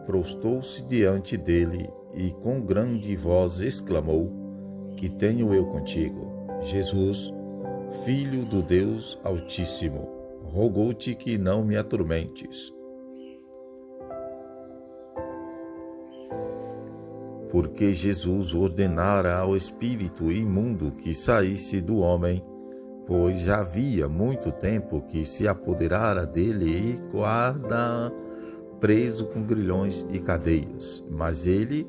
prostou-se diante dele e com grande voz exclamou: Que tenho eu contigo, Jesus, Filho do Deus Altíssimo? Rogou-te que não me atormentes. Porque Jesus ordenara ao espírito imundo que saísse do homem, pois já havia muito tempo que se apoderara dele e guarda preso com grilhões e cadeias. Mas ele,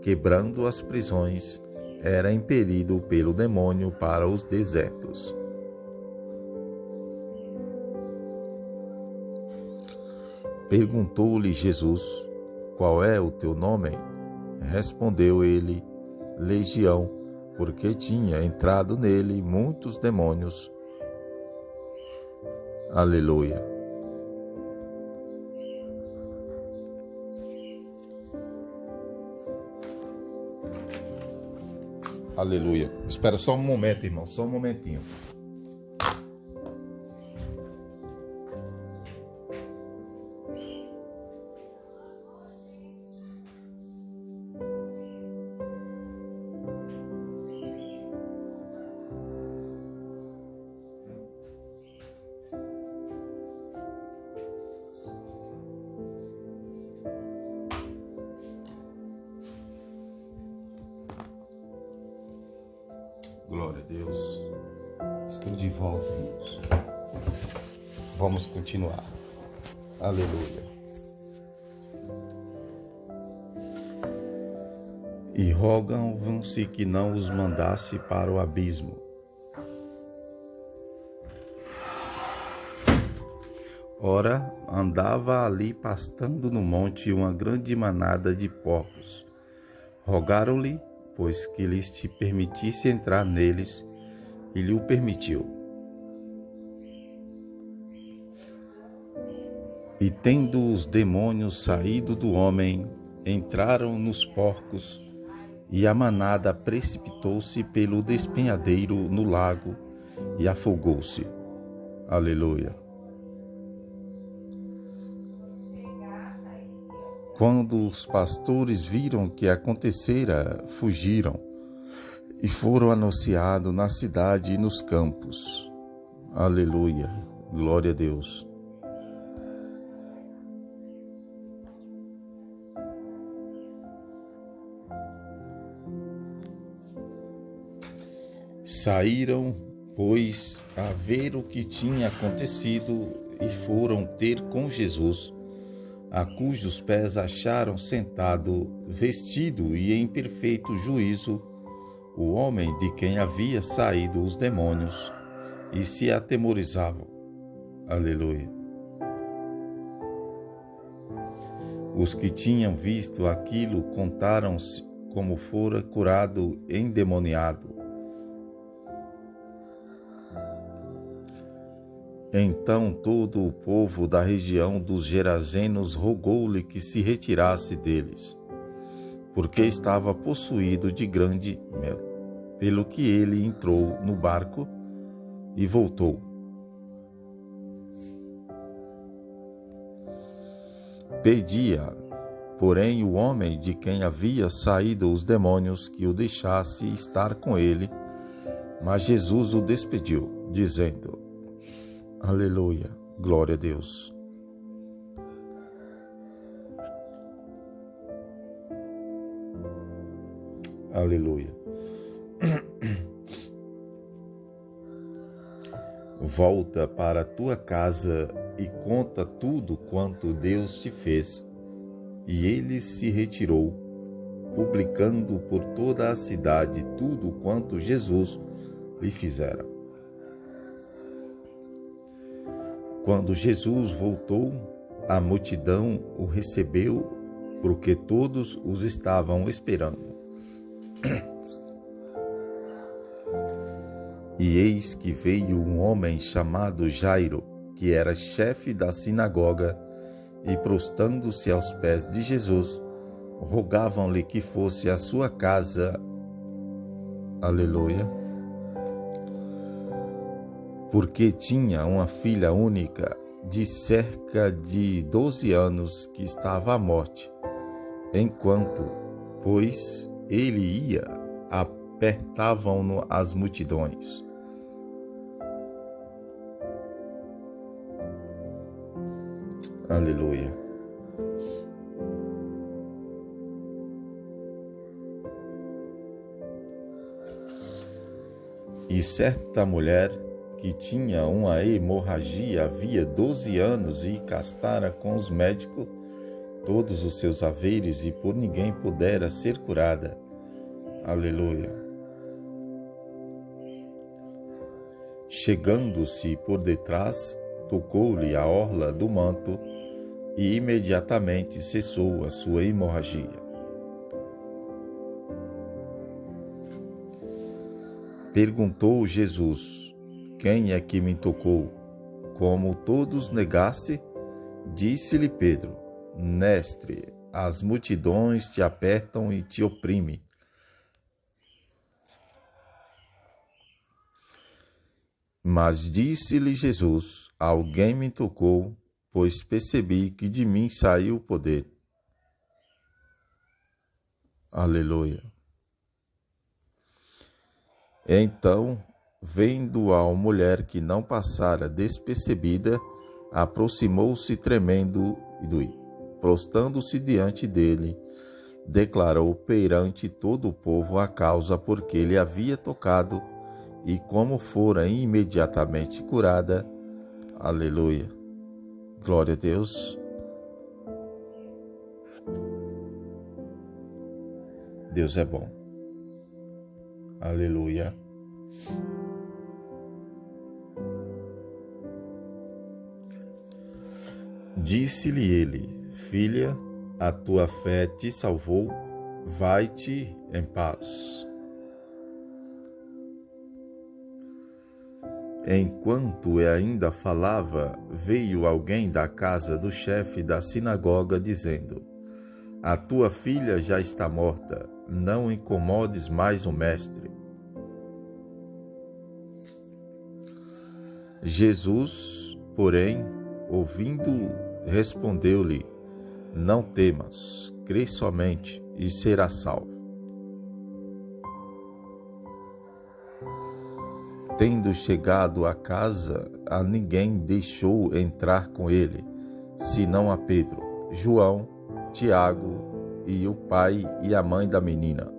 quebrando as prisões, era impelido pelo demônio para os desertos. Perguntou-lhe Jesus: Qual é o teu nome? Respondeu ele: Legião, porque tinha entrado nele muitos demônios. Aleluia. Aleluia. Espera só um momento, irmão, só um momentinho. Glória a Deus. Estou de volta, irmãos. Vamos continuar. Aleluia. E rogam-se que não os mandasse para o abismo. Ora, andava ali pastando no monte uma grande manada de porcos. Rogaram-lhe, pois que lhes te permitisse entrar neles, e lhe o permitiu. E tendo os demônios saído do homem, entraram nos porcos, e a manada precipitou-se pelo despenhadeiro no lago, e afogou-se. Aleluia. Quando os pastores viram que acontecera, fugiram e foram anunciados na cidade e nos campos. Aleluia, glória a Deus. Saíram, pois, a ver o que tinha acontecido e foram ter com Jesus, a cujos pés acharam sentado, vestido e em perfeito juízo, o homem de quem havia saído os demônios, e se atemorizavam. Aleluia. Os que tinham visto aquilo contaram-se como fora curado endemoniado. Então todo o povo da região dos Gerazenos rogou-lhe que se retirasse deles, porque estava possuído de grande medo, pelo que ele entrou no barco e voltou. Pedia, porém, o homem de quem havia saído os demônios que o deixasse estar com ele, mas Jesus o despediu, dizendo: Aleluia, glória a Deus. Aleluia. Volta para a tua casa e conta tudo quanto Deus te fez. E ele se retirou, publicando por toda a cidade tudo quanto Jesus lhe fizera. Quando Jesus voltou, a multidão o recebeu, porque todos os estavam esperando. E eis que veio um homem chamado Jairo, que era chefe da sinagoga, e prostando-se aos pés de Jesus, rogavam-lhe que fosse à sua casa. Aleluia. Porque tinha uma filha única de cerca de 12 anos que estava à morte, enquanto, pois, ele ia, apertavam-no as multidões. Aleluia. E certa mulher que tinha uma hemorragia havia 12 anos e gastara com os médicos todos os seus haveres e por ninguém pudera ser curada. Aleluia. Chegando-se por detrás, tocou-lhe a orla do manto e imediatamente cessou a sua hemorragia. Perguntou Jesus: quem é que me tocou? Como todos negaste, disse-lhe Pedro: Mestre, as multidões te apertam e te oprimem. Mas disse-lhe Jesus: alguém me tocou, pois percebi que de mim saiu o poder. Aleluia. Então, vendo a mulher que não passara despercebida, aproximou-se tremendo e, prostrando-se diante dele, declarou perante todo o povo a causa por que ele havia tocado e como fora imediatamente curada. Aleluia. Glória a Deus. Deus é bom. Aleluia. Disse-lhe ele: filha, a tua fé te salvou, vai-te em paz. Enquanto ainda falava, veio alguém da casa do chefe da sinagoga, dizendo: a tua filha já está morta, não incomodes mais o mestre. Jesus, porém, ouvindo, respondeu-lhe: não temas, crê somente e serás salvo. Tendo chegado à casa, a ninguém deixou entrar com ele, senão a Pedro, João, Tiago e o pai e a mãe da menina.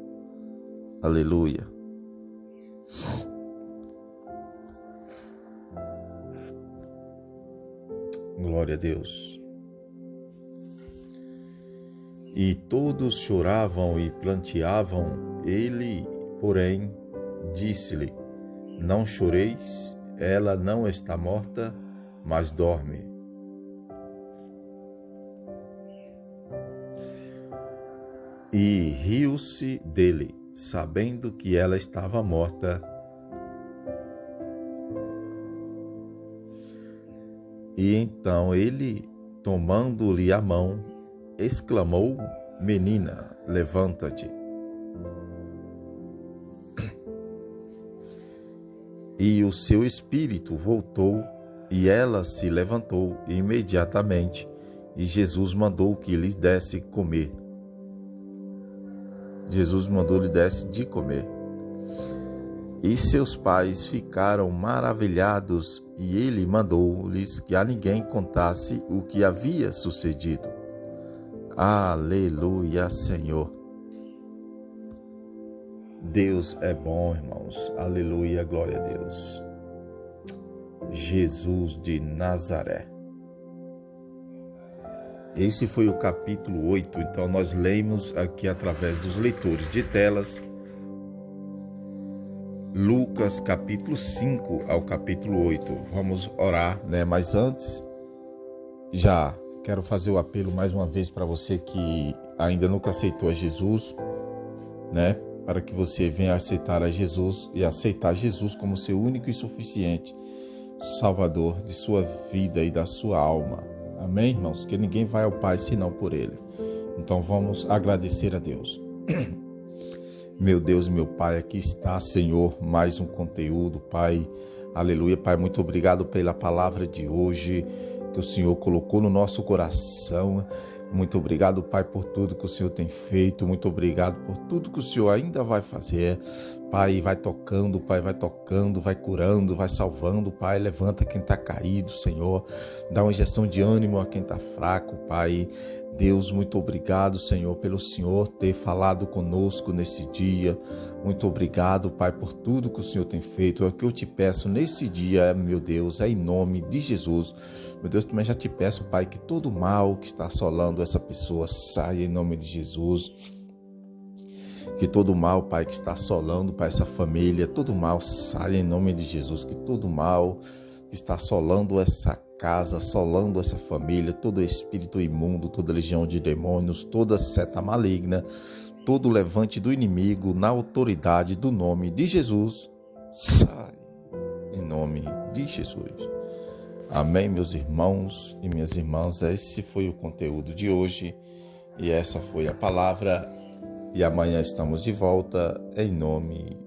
Aleluia. Glória a Deus. E todos choravam e planteavam. Ele, porém, disse-lhe: não choreis, ela não está morta, mas dorme. E riu-se dele, sabendo que ela estava morta. E então ele, tomando-lhe a mão, exclamou: menina, levanta-te. E o seu espírito voltou, e ela se levantou imediatamente, e Jesus mandou que lhes desse comer. Jesus mandou-lhe desse de comer. E seus pais ficaram maravilhados, e ele mandou-lhes que a ninguém contasse o que havia sucedido. Aleluia, Senhor. Deus é bom, irmãos. Aleluia, glória a Deus. Jesus de Nazaré. Esse foi o capítulo 8. Então nós lemos aqui através dos leitores de telas Lucas capítulo 5 ao capítulo 8. Vamos orar, né? Mas antes, já quero fazer o apelo mais uma vez para você que ainda nunca aceitou a Jesus, né? Para que você venha aceitar a Jesus e aceitar Jesus como seu único e suficiente Salvador de sua vida e da sua alma. Amém, irmãos? Que ninguém vai ao Pai senão por Ele. Então vamos agradecer a Deus. Meu Deus e meu Pai, aqui está, Senhor, mais um conteúdo, Pai. Aleluia, Pai, muito obrigado pela palavra de hoje. que o Senhor colocou no nosso coração. Muito obrigado, Pai, por tudo que o Senhor tem feito. Muito obrigado por tudo que o Senhor ainda vai fazer. Pai, vai tocando, Pai, vai tocando, vai curando, vai salvando, Pai. Levanta quem está caído, Senhor. Dá uma injeção de ânimo a quem está fraco, Pai. Deus, muito obrigado, Senhor, pelo Senhor ter falado conosco nesse dia. Muito obrigado, Pai, por tudo que o Senhor tem feito. É o que eu te peço nesse dia, meu Deus, é em nome de Jesus. Meu Deus, também já te peço, Pai, que todo mal que está assolando essa pessoa saia em nome de Jesus. Que todo mal, Pai, que está assolando, Pai, essa família, todo mal saia em nome de Jesus. Que todo mal que está assolando essa casa, assolando essa família, todo espírito imundo, toda legião de demônios, toda seta maligna, todo levante do inimigo, na autoridade do nome de Jesus, sai em nome de Jesus. Amém, meus irmãos e minhas irmãs. Esse foi o conteúdo de hoje e essa foi a palavra. E amanhã estamos de volta em nome